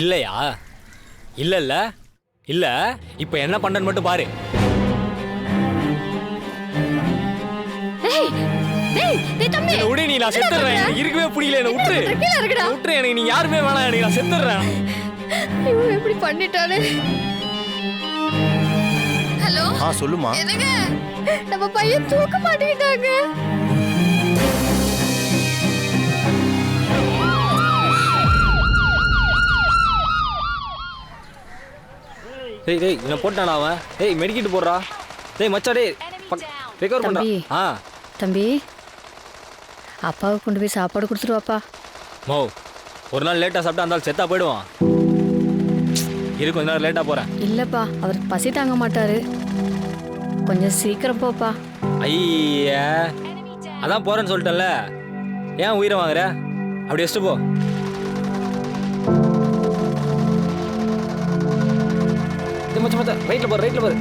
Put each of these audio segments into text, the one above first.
இல்லையா? இல்ல இல்ல இல்ல. இப்போ என்ன பண்றேன்னு மட்டும் பாரு. டேய் டேய் டேய் தம்பி, என்ன விடு, நீ நான் செத்துறேன். எனக்கு இருக்கவே பிடிக்கல, என்ன விட்டுரு. கீழ இருக்குடா. விட்டுரு, எனக்கு நீ யாருமே வேணாம், எனக்கு நான் செத்துறேன். ஐயோ எப்படி பண்ணிட்டானே. ஹலோ சொல்லுமா. என்னங்க, நம்ம பையன் தூக்க மாட்டேங்கிட்டாங்க. டேய் டேய் என்ன போட்டானா அவன்? டேய் மெடிக்கிட்டு போடுறா. டேய் மச்சா, டேய் ரெக்கவர் பண்றா. தம்பி, அப்பாவுக்கு கொண்டு போய் சாப்பாடு கொடுத்துட்டு வாப்பா. மோ, ஒரு நாள் லேட்டா சாப்பிட்டா அந்த ஆள் செத்தா போயிடுவான். இரு, கொஞ்ச நேரம் லேட்டா போறேன். இல்லப்பா, அவருக்கு பசி தாங்க மாட்டாரு, கொஞ்சம் சீக்கிரம் போப்பா. ஐயா, அதான் போறேன்னு சொல்லிட்டேன்ல, ஏன் உயிரை வாங்குற? அப்படி வச்சுட்டு போ. மச்சா மச்சா, ரைட்ல போற, ரைட்ல போற.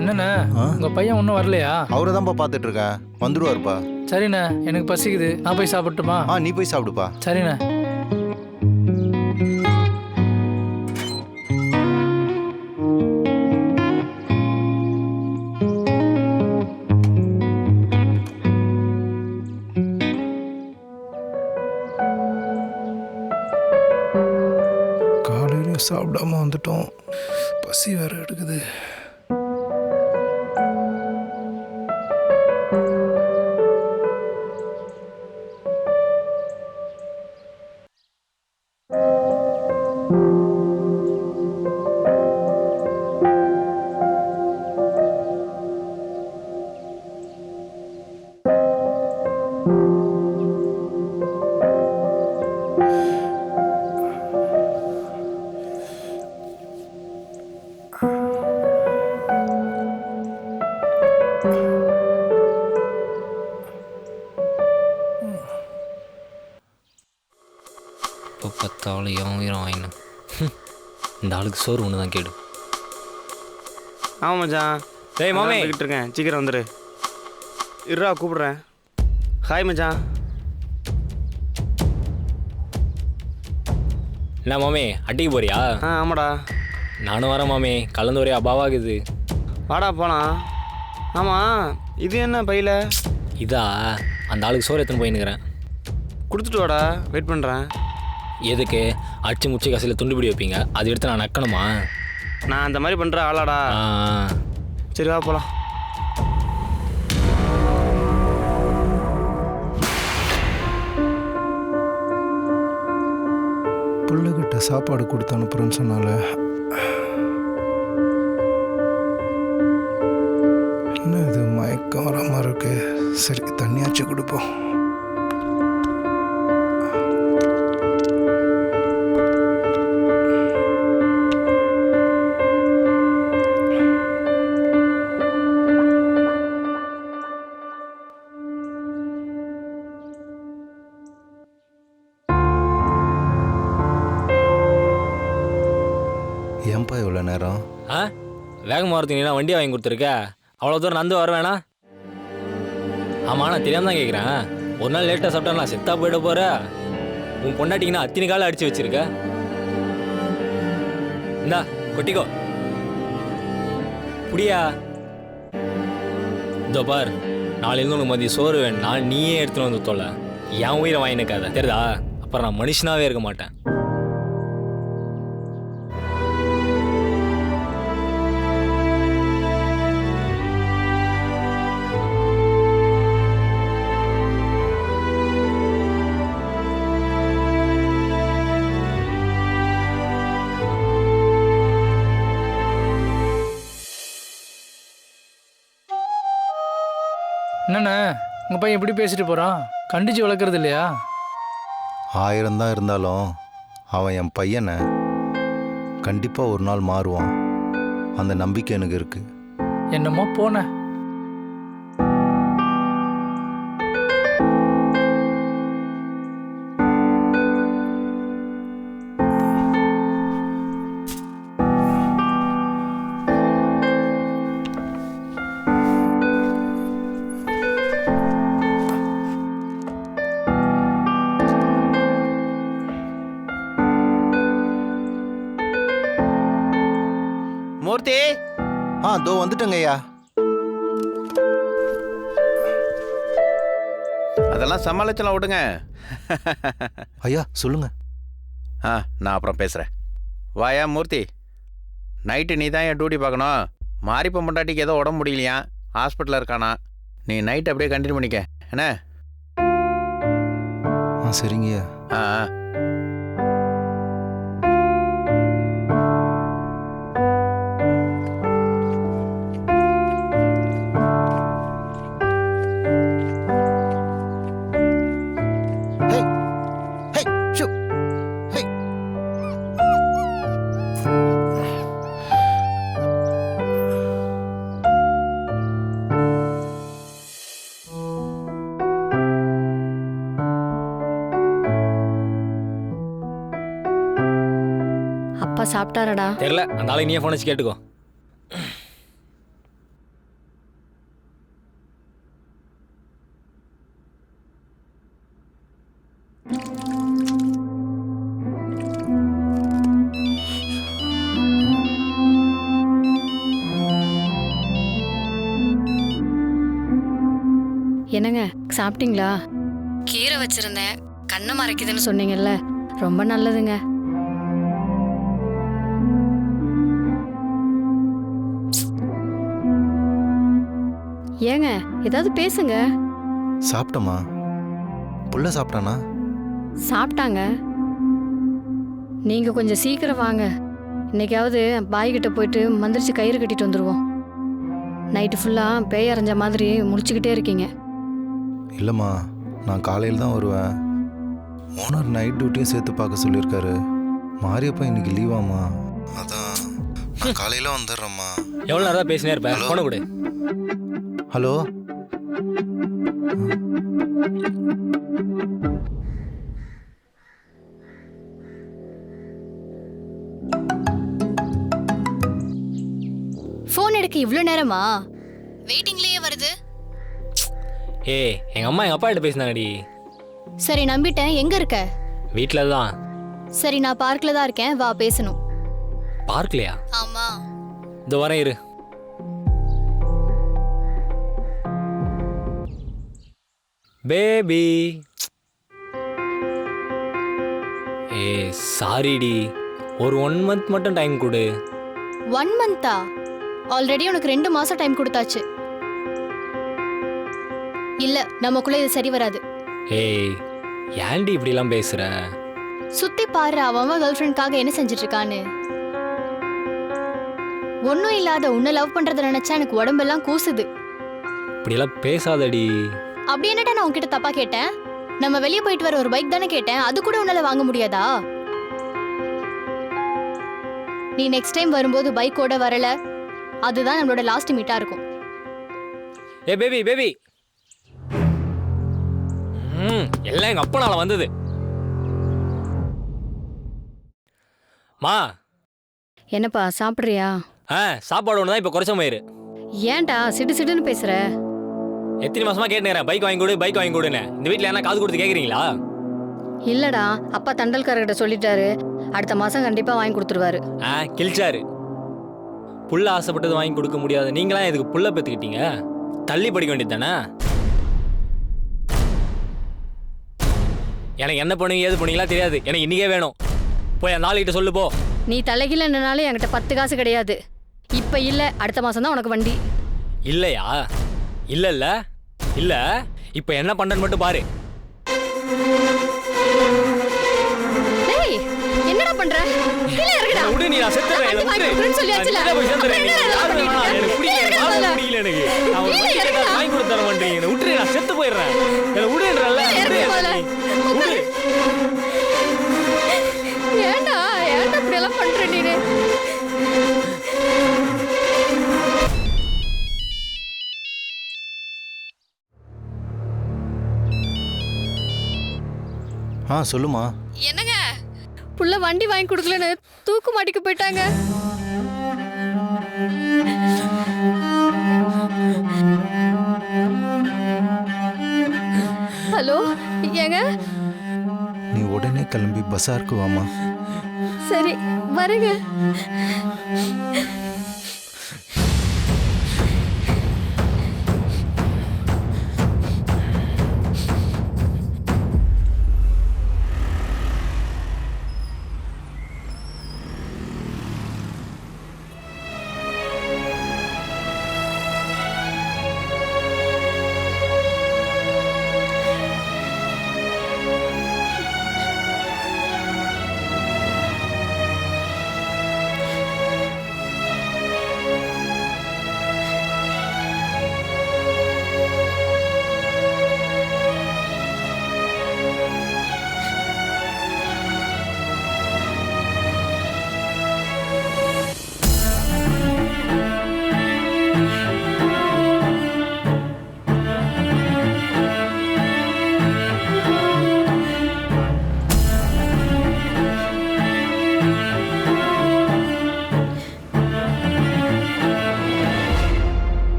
என்னண்ணா, உங்க பையன் ஒன்றும் வரலையா? அவரை தான்ப்பா பார்த்துட்டு இருக்கேன், வந்துருவாருப்பா. சரிண்ணா, எனக்கு பசிக்குது, நான் போய் சாப்பிட்டுமா? நீ போய் சாப்பிடுப்பா. சரிண்ணா. காலையில் சாப்பிடாம வந்துட்டோம், பசி வேற எடுக்குது. இப்போ பத்தாலும் உயிரம் வாங்கினேன். இந்த ஆளுக்கு சோறு ஒன்று தான் கேடு. ஆமாம் மச்சான். டேய் மாமே, கிட்ட இருக்கேன், சீக்கிரம் வந்துடு. இருடா கூப்பிடுறேன். ஹாய் மச்சான். என்ன மாமே, அட்டிக்கு போறியா? ஆமாடா. நானும் வரேன் மாமே, கலந்து ஒரே அபாவாகுது. வாடா போகலாம். ஆமாம், இது என்ன பையில? இதா, அந்த ஆளுக்கு சோறு எத்தனை போயின்னுக்கிறேன். கொடுத்துட்டு வாடா, வெயிட் பண்ணுறேன். எதுக்கு? அடிச்சு முச்சு காசில் துண்டுபிடி வைப்பீங்க, அது எடுத்து நான் நக்கணுமா? நான் அந்த மாதிரி பண்ணுற ஆளாடா. சரி வா போகலாம். பிள்ளைகிட்ட சாப்பாடு கொடுத்து அனுப்புறேன்னு சொன்னால, என்ன இது மயக்கம் வர மாதிரி இருக்கு. சரி, தண்ணியாச்சு கொடுப்போம். ஏன்பா இவ்வளோ நேரம்? வேகமாக வரதுக்கு நீ வண்டியை வாங்கி கொடுத்துருக்க, அவ்வளோ தூரம் நடந்து வர வேணாம்? ஆமாம், நான் தெரியாமல் தான் கேட்குறேன். ஒரு நாள் லேட்டாக சாப்பிட்டா நான் செத்தா போயிட போகிற. உன் பொண்டாட்டிங்கன்னா அத்தினி காலம் அடித்து வச்சிருக்க. இந்தா கொட்டிக்கோ, புடியா. இதோ பார், நாளையிலேருந்து உனக்கு மதியம் சோறு வேணும்னா நீயே எடுத்துன்னு வந்து தொலை. என் உயிரை வாங்கினக்காத, தெரியுதா? அப்புறம் நான் மனுஷனாகவே இருக்க மாட்டேன். என்னண்ணா, உங்கள் பையன் எப்படி பேசிட்டு போகிறான்? கண்டிச்சு வளர்க்குறது இல்லையா? 1000 தான் இருந்தாலும் அவன் என் பையனை கண்டிப்பாக ஒரு நாள் மாறுவான், அந்த நம்பிக்கை எனக்கு இருக்குது. என்னமோ போன. மூர்த்தி தோ வந்துட்டேங்க ஐயா. அதெல்லாம் சமாளிச்சலாம் விடுங்க. ஐயா சொல்லுங்க. நான் அப்புறம் பேசுகிறேன். வாயா மூர்த்தி, நைட்டு நீ தான் என் டியூட்டி பார்க்கணும். மாரிப்ப முண்டாட்டிக்கு ஏதோ உடம்பு முடியலையா, ஹாஸ்பிட்டலில் இருக்கானா. நீ நைட் அப்படியே கண்டினியூ பண்ணிக்க என்ன? சரிங்கய்யா. அப்பா சாப்பிட்டாரடா? தெரியல, அந்த ஆளை நீயே ஃபோன் வச்சு கேட்டுக்கோ. என்னங்க சாப்பிட்டீங்களா? கீரை வச்சிருந்தேன், கண்ணை மறைக்குதுன்னு சொன்னீங்கல்ல, ரொம்ப நல்லதுங்க. ஏங்க ஏதாவது பேசுங்க. சாப்பிட்டமா? புள்ள சாப்பிட்டானா? சாப்பிட்டாங்க. நீங்க கொஞ்சம் சீக்கிரம் வாங்க. இன்னைக்காவது பாய்கிட்ட போயிட்டு மந்திரிச்சு கயிறு கட்டிட்டு வந்துடுவோம். நைட்டு ஃபுல்லாக பேய் அரைஞ்ச மாதிரி முடிச்சுக்கிட்டே இருக்கீங்க. இல்லைம்மா, நான் காலையில் தான் வருவேன். ஓனர் நைட் டியூட்டியும் சேர்த்து பார்க்க சொல்லியிருக்காரு. மாரியப்பா இன்னைக்கு லீவாம்மா, அதான் நான் காலையில் வந்துடுறேம்மா. எவ்வளோ நேரம் தான் பேசினே இருப்பேன், ஃபோனை கொடு. ஹலோ. ஃபோன் எடுக்க இவ்வளோ நேரமா? வெயிட்டிங்லேயே வருது. எங்கள் அம்மா எங்கள் அப்பா கிட்ட பேசினாங்கடி. சரி நம்பிட்டேன். எங்கே இருக்க? வீட்டில் தான். சரி நான் பார்க்கில் தான் இருக்கேன், வா பேசணும். பார்க்கலையா? ஆமாம். இதோ வரேன் இரு. பேபி. சாரிடி, ஒரு 1 மந்த் மட்டும் டைம் கொடு. 1 மந்தா? ஆல்ரெடி உனக்கு 2 மாசம் டைம் கொடுத்தாச்சு. இல்ல, நமக்குள்ள இது சரி வராது. ஏன்டி இப்படிலாம் பேசுற? சுத்தி பாரு, அவன் கேர்ள் ஃப்ரெண்ட்காக என்ன செஞ்சுட்டு இருக்கான்னு. ஒன்னும் இல்லாத உன்னை லவ் பண்றத நினைச்சா எனக்கு உடம்பெல்லாம் கூசுது. இப்படியெல்லாம் பேசாதடி. அப்படி என்னடா நான் உன்கிட்ட தப்பா கேட்டேன்? நம்ம வெளியே போயிட்டு வர ஒரு பைக் தானே கேட்டேன், அது கூட உன்னால வாங்க முடியாதா? நீ நெக்ஸ்ட் டைம் வரும்போது பைக்கோட வரல, அதுதான் நம்மளோட லாஸ்ட் மீட்டா இருக்கும். Baby baby. எல்லாம் எங்க அப்பனால வந்தது. மா. என்னப்பா சாப்பிட்றியா? சாப்பாடு ஒன்று தான் இப்போ குறைச்ச மயிறு. ஏன்டா சிடு சிடுன்னு பேசுற? எத்தனை மாசமா கேட்டுக்கிறேன், பைக் வாங்கி கொடு பைக் வாங்கி கொடுன்னு. இந்த வீட்டில் என்ன காது கொடுத்து கேட்குறீங்களா? இல்லடா, அப்பா தண்டல்காரர்கிட்ட சொல்லிட்டாரு, அடுத்த மாசம் கண்டிப்பா வாங்கி கொடுத்துருவாரு. கிழிச்சாரு. புள்ள ஆசைப்பட்டது வாங்கி கொடுக்க முடியாது, நீங்களாம் இதுக்கு புள்ள பெற்றுக்கிட்டீங்க. தள்ளி படிக்க வேண்டியது தானே. எனக்கு என்ன பண்ணுவீங்க ஏது பண்ணுவீங்களா தெரியாது, எனக்கு இன்னைக்கே வேணும். போய் அந்த ஆளுகிட்ட சொல்லு போ. நீ தலைகீழனாலும் என்கிட்ட 10 காசு கிடையாது. இப்ப இல்ல, அடுத்த மாசம் தான் உனக்கு வண்டி. இல்லையா? இல்ல இல்ல இல்ல, இப்ப என்ன பண்றேன்னு மட்டும் பாரு. டேய், என்னடா பண்ற? கீழ இறங்குடா. விடு, நீ நான் செத்துறேன். என்ன விடு. சொல்லியாச்சுல. நான் போய் செத்துறேன். எனக்கு பிடிக்கல, வாங்க பிடிக்கல எனக்கு. நான் ஒரு வண்டி கேட்டா வாங்கி கொடுத்து தர மாட்டீங்க. என்ன விட்டுரு, நான் செத்து போயிடுறேன். என்ன விடுன்றல்ல. ஏன்டா இப்படி எல்லாம் பண்ற நீனு? சொல்லுமா. என்னங்க, புள்ள வண்டி வாங்கி கொடுக்கலன்னு தூக்கு மாட்டிக்கு போயிட்டாங்க. ஹலோ, ஏங்க? நீ உடனே கிளம்பி பஸாருக்கு வாமா. சரி வரேங்க.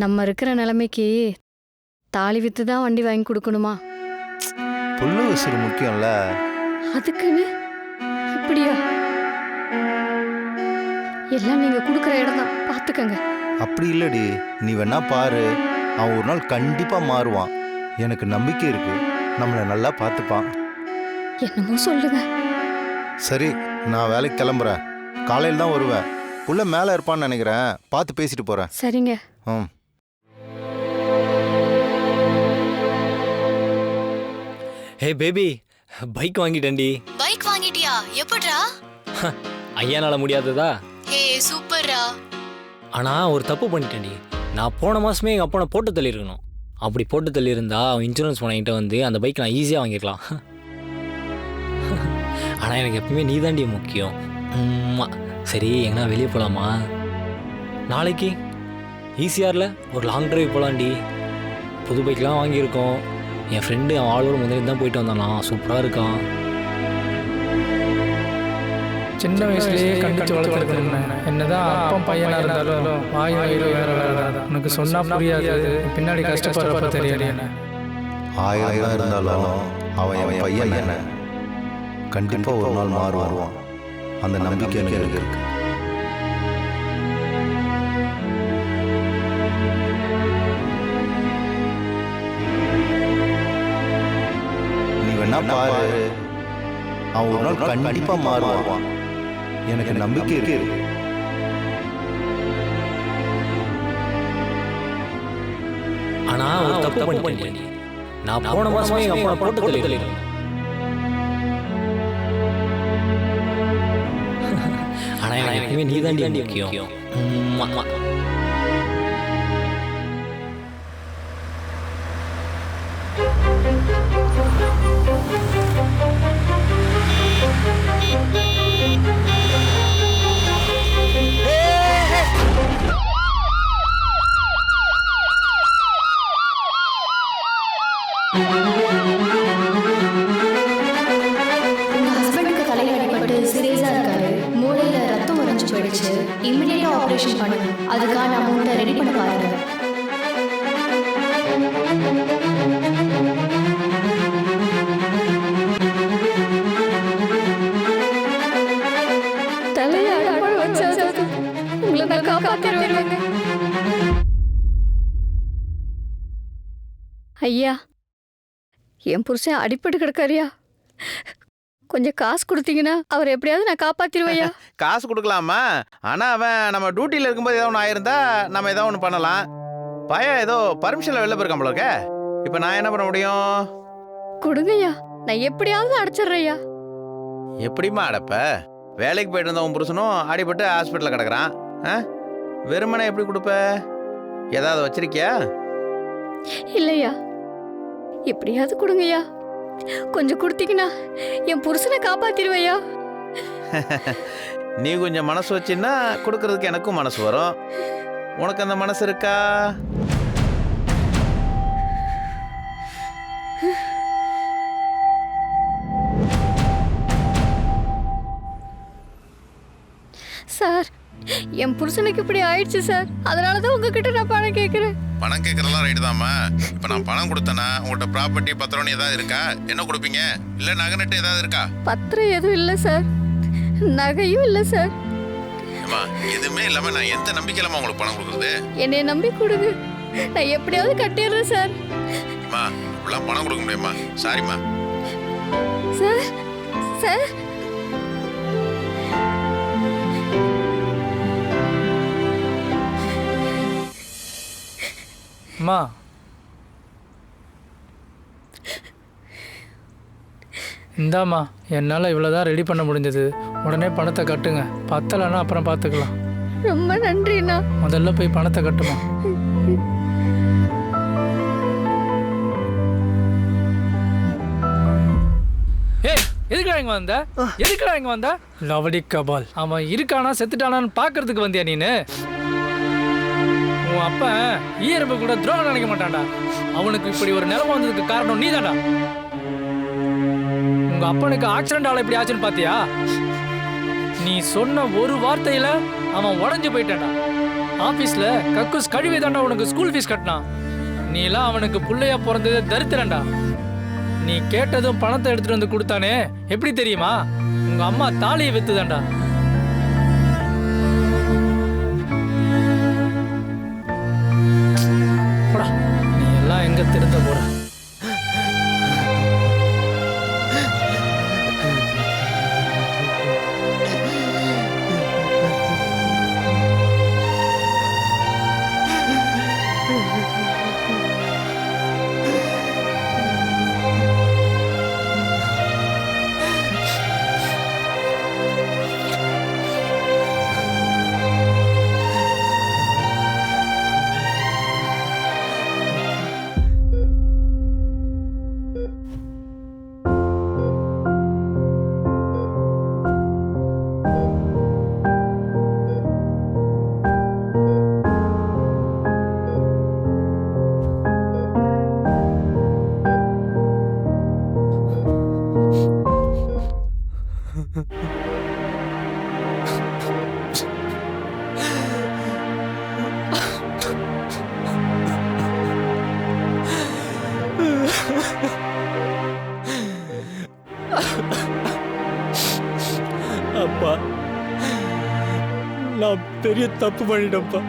நம்ம இருக்கிற நிலைமைக்கு தாலி வித்து தான் வண்டி வாங்கி கொடுக்கணுமா? புல்லு விசிறு முக்கியம்ல. அதுக்குன்னு இப்படியா? எல்லாம் நீங்க கொடுக்குற இடம் தான், பார்த்துக்கங்க. அப்படி இல்லடி, நீ வேணா பாரு, அவன் ஒரு நாள் கண்டிப்பா மாறுவான். எனக்கு நம்பிக்கை இருக்கு, நம்மளை நல்லா பார்த்துப்பான். என்னமோ சொல்லுங்க. சரி, நான் வேலைக்கு கிளம்புறேன். காலையில் தான் வருவேன். உள்ள மேலே இருப்பான்னு நினைக்கிறேன். பார்த்து பேசிட்டு போகிறேன். சரிங்க. ம். ஹே பேபி, பைக் வாங்கிட்டேன்டி. பைக் வாங்கிட்டியா? எப்படிடா? ஐயானால முடியாததா? ஹே சூப்பர்ரா. ஆனால் ஒரு தப்பு பண்ணிட்டேன்டி. நான் போன மாதமே எங்கள் அப்பனை போட்டு தள்ளியிருக்கணும். அப்படி போட்டு தள்ளியிருந்தா அவன் இன்சூரன்ஸ் பண்ண வந்து அந்த பைக் நான் ஈஸியாக வாங்கிக்கலாம். ஆனால் எனக்கு எப்பவுமே நீ தாண்டி முக்கியம். சரி, எங்கன்னா வெளியே போகலாமா? நாளைக்கு ஈஸியாரில் ஒரு லாங் டிரைவ் போகலாண்டி. புது பைக்லாம் வாங்கியிருக்கோம். என் ஃப்ரெண்டு அவன் ஆளோட முதல்ல தான் போயிட்டு வந்தானா, சூப்பராக இருக்கான். சின்ன வயசுலயே கண்டிச்சு வளர்த்துருக்கணும்னு. என்னதான் அப்பம் பையனா இருந்தாலும் வாய் வயிறு வேற வேற. உனக்கு சொன்னா புரியாது, பின்னாடி கஷ்டப்படுறப்ப தெரியும். 1000 தான் இருந்தாலும் அவன் என் பையன் என்ன கண்டிப்பாக ஒரு நாள் மாறுவான். அந்த நம்பிக்கை எனக்கு இருக்கு. நீ வேணா பாரு, அவன் ஒரு நாள் கண்டிப்பா மாறுவான். எனக்கு நம்பிக்கை இருக்கு. ஆனால் ஒரு தப்பு பண்ணிட்டேன். நான் போன மாதமே எங்கள் அப்பனை போட்டு தள்ளியிருக்கணும். ஆனால் எனக்கு எப்பவுமே நீ தாண்டி முக்கியம். உங்க ஹஸ்பண்டுக்கு தலையில் அடிபட்டு சீரியஸா இருக்காரு. மூளையில ரத்தம் உறைஞ்சு போயிடுச்சு. இமிடியேட்டா ஆபரேஷன் பண்ணணும். அதுக்கான அமௌண்ட்டை ரெடி பண்ண பாருங்க. உங்களை நான் காப்பாத்திடுவேன். ஐயா, என் புருஷன் அடிப்பட்டு கிடக்காரியா? கொஞ்சம் காசு கொடுத்தீங்கன்னா அவர் எப்படியாவது நான் காப்பாத்திடுவையா? காசு கொடுக்கலாமா? ஆனால் அவன் நம்ம டியூட்டியில் இருக்கும்போது ஏதோ ஒன்று ஆயிருந்தா நம்ம ஏதோ ஒன்று பண்ணலாம். பையன் ஏதோ பர்மிஷனில் வெளில போயிருக்கான் போல இருக்க. இப்போ நான் என்ன பண்ண முடியும்? கொடுங்கய்யா, நான் எப்படியாவது அடைச்சிடுறையா. எப்படிமா அடைப்ப? வேலைக்கு போயிட்டு இருந்த உன் புருஷனும் அடிபட்டு ஹாஸ்பிட்டலில் கிடக்குறான். வெறுமனை எப்படி கொடுப்ப? ஏதாவது வச்சிருக்கியா? இல்லையா, எப்படியாவது கொடுங்கய்யா. கொஞ்சம் கொடுத்தீங்கன்னா என் புருஷனை காப்பாத்திடுவையா. நீ கொஞ்சம் மனசு வச்சின்னா கொடுக்கறதுக்கு எனக்கும் மனசு வரும். உனக்கு அந்த மனசு இருக்கா? சார், என் புருஷனுக்கு இப்படி ஆயிடுச்சு சார். அதனாலதான் உங்ககிட்ட நான் பணம் கேட்கிறேன். பணம் கேட்கறதெல்லாம் ரைட்டு தான்மா. இப்போ நான் பணம் கொடுத்தேன்னா உங்கள்கிட்ட ப்ராப்பர்ட்டி பத்திரம் ஏதாவது இருக்கா? என்ன கொடுப்பீங்க? இல்லை நகை நட்டு ஏதாவது இருக்கா? பத்திரம் எதுவும் இல்லை சார், நகையும் இல்லை சார். அம்மா, எதுவுமே இல்லாமல் நான் எந்த நம்பிக்கையிலாமா உங்களுக்கு பணம் கொடுக்குறது? என்னை நம்பி கொடுங்க, நான் எப்படியாவது கட்டிடுறேன் சார். அம்மா, இப்படிலாம் பணம் கொடுக்க முடியுமா? சாரிம்மா. சார் சார் அம்மா, இந்தாம்மா, என்னால் இவ்வளோதான் ரெடி பண்ண முடிஞ்சது. உடனே பணத்தை கட்டுங்க. பத்தலைன்னா அப்புறம் பார்த்துக்கலாம். ரொம்ப நன்றிண்ணா. முதல்ல போய் பணத்தை கட்டுமா. எதுக்குடா இங்க வந்த? எதுக்குடா இங்க வந்த? லவடி கபால், அவன் இருக்கானா செத்துட்டானான்னு பாக்குறதுக்கு வந்தியா நீனு? உன் அப்ப ஈரம்பு கூட துரோகம் நினைக்க மாட்டான்டா. அவனுக்கு இப்படி ஒரு நிலைமை வந்ததுக்கு காரணம் நீ தான்டா. உங்க அப்பனுக்கு ஆக்சிடென்ட் ஆல இப்படி ஆச்சுன்னு பாத்தியா? நீ சொன்ன ஒரு வார்த்தையில அவன் உடஞ்சு போயிட்டான்டா. ஆபீஸ்ல கக்கூஸ் கழுவி தாண்டா உனக்கு ஸ்கூல் ஃபீஸ் கட்டினான். நீ எல்லாம் அவனுக்கு புள்ளையா பிறந்தது தரித்திரண்டா. நீ கேட்டதும் பணத்தை எடுத்துட்டு வந்து கொடுத்தானே, எப்படி தெரியுமா? உங்க அம்மா தாலியை வித்துதாண்டா. போடா, நீ எல்லாம் எங்க திருத்த போற? அப்பா, நான் பெரிய தப்பு பண்ணிட்டேன்ப்பா.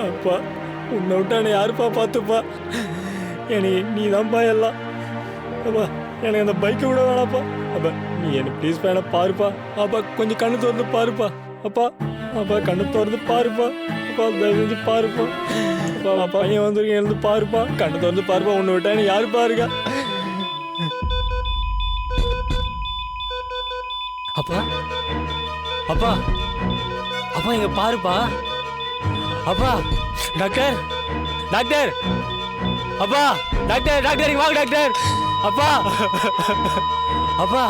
அப்பா, உன்னை விட்டா என்னை யாருப்பா பார்த்துப்பா? எனக்கு நீ தான்ப்பா எல்லாம். அப்பா, எனக்கு அந்த பைக்கை விட வேணாப்பா. அப்பா, நீ என்னை ப்ளீஸ் பா, என்னை பாருப்பா. அப்பா, கொஞ்சம் கண்ணு திறந்து பாருப்பா. அப்பா, அப்பா, கண்ணு திறந்து பாருப்பா. அப்பா, தயவு செஞ்சு பாருப்பா. அப்பா, அப்பா, பையன் வந்துருக்கேன், எழுந்து பாருப்பா. கண்ணு திறந்து பாருப்பா. உன்னை விட்டா எனக்கு யாரு பாருக்கா? அப்பா, அப்பா, அப்பா, இங்க பாருப்பா. அப்பா, டாக்டர், டாக்டர், அப்பா, டாக்டர், டாக்டர், இங்க வாங்க டாக்டர். அப்பா, அப்பா.